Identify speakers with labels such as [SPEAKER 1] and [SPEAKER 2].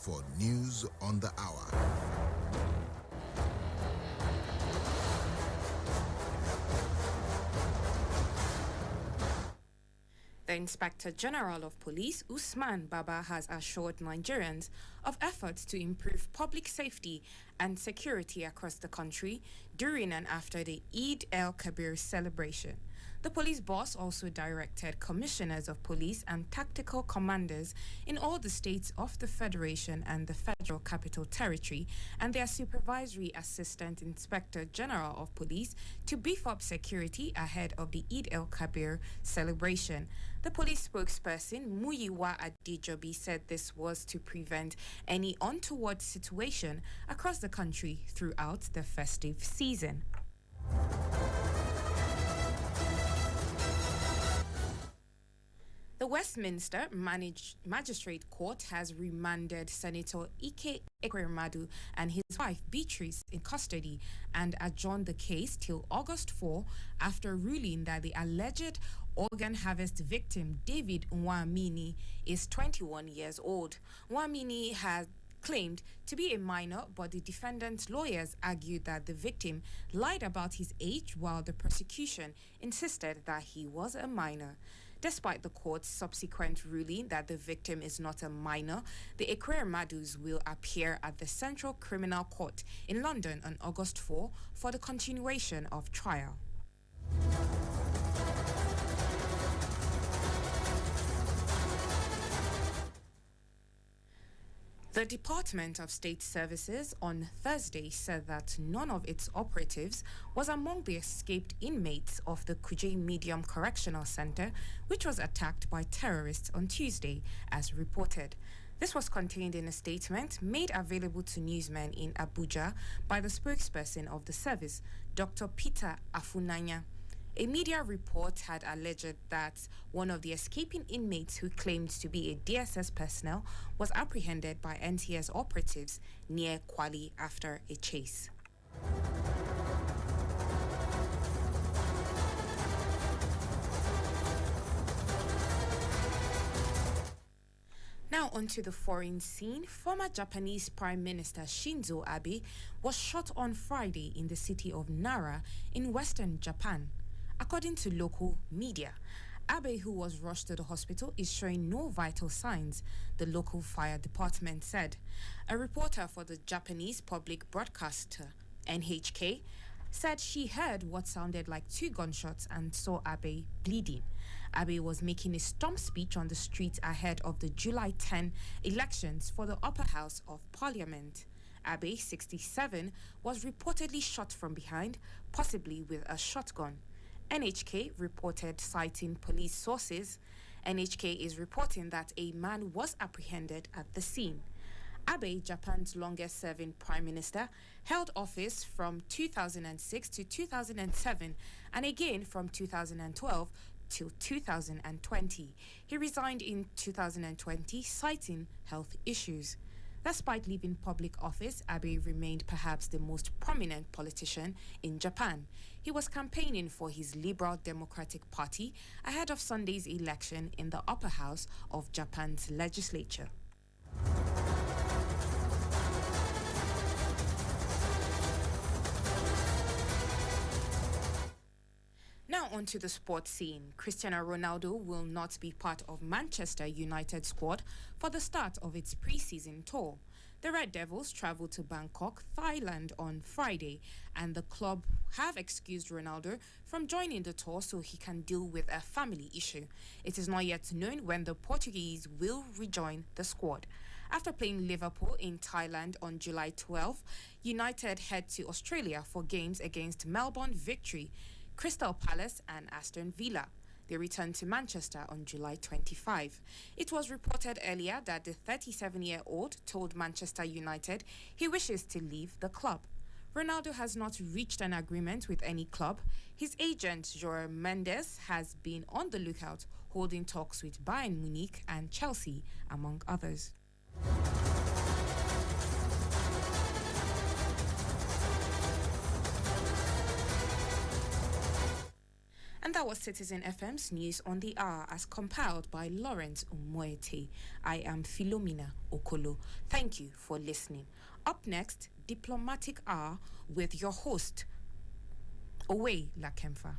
[SPEAKER 1] for news on the hour.
[SPEAKER 2] The Inspector General of Police, Usman Baba, has assured Nigerians of efforts to improve public safety and security across the country during and after the Eid el-Kabir celebration. The police boss also directed commissioners of police and tactical commanders in all the states of the Federation and the Federal Capital Territory and their supervisory assistant Inspector General of Police to beef up security ahead of the Eid el-Kabir celebration. The police spokesperson, Muyiwa Adejobi, said this was to prevent any untoward situation across the country throughout the festive season. The Westminster Magistrate Court has remanded Senator Ike Ekweremadu and his wife Beatrice in custody and adjourned the case till August 4 after ruling that the alleged organ harvest victim David Nwamini is 21 years old. Nwamini has claimed to be a minor, but the defendant's lawyers argued that the victim lied about his age while the prosecution insisted that he was a minor. Despite the court's subsequent ruling that the victim is not a minor, the Ekweremadus will appear at the Central Criminal Court in London on August 4 for the continuation of trial. The Department of State Services on Thursday said that none of its operatives was among the escaped inmates of the Kuje Medium Correctional Center, which was attacked by terrorists on Tuesday, as reported. This was contained in a statement made available to newsmen in Abuja by the spokesperson of the service, Dr. Peter Afunanya. A media report had alleged that one of the escaping inmates who claimed to be a DSS personnel was apprehended by NTS operatives near Kwali after a chase. Now onto the foreign scene. Former Japanese Prime Minister Shinzo Abe was shot on Friday in the city of Nara in western Japan. According to local media, Abe, who was rushed to the hospital, is showing no vital signs, the local fire department said. A reporter for the Japanese public broadcaster, NHK, said she heard what sounded like 2 gunshots and saw Abe bleeding. Abe was making a stump speech on the street ahead of the July 10 elections for the upper house of parliament. Abe, 67, was reportedly shot from behind, possibly with a shotgun. NHK reported citing police sources. NHK is reporting that a man was apprehended at the scene. Abe, Japan's longest-serving prime minister, held office from 2006 to 2007 and again from 2012 till 2020. He resigned in 2020, citing health issues. Despite leaving public office, Abe remained perhaps the most prominent politician in Japan. He was campaigning for his Liberal Democratic Party ahead of Sunday's election in the upper house of Japan's legislature. Now on to the sports scene. Cristiano Ronaldo will not be part of Manchester United squad for the start of its pre-season tour. The Red Devils travel to Bangkok, Thailand on Friday, and the club have excused Ronaldo from joining the tour so he can deal with a family issue. It is not yet known when the Portuguese will rejoin the squad. After playing Liverpool in Thailand on July 12, United head to Australia for games against Melbourne Victory, Crystal Palace and Aston Villa. They returned to Manchester on July 25. It was reported earlier that the 37-year-old told Manchester United he wishes to leave the club. Ronaldo has not reached an agreement with any club. His agent, Jorge Mendes, has been on the lookout, holding talks with Bayern Munich and Chelsea, among others. And that was Citizen FM's News on the Hour as compiled by Lawrence Umoete. I am Philomena Okolo. Thank you for listening. Up next, Diplomatic Hour with your host, Owe Lakemfa.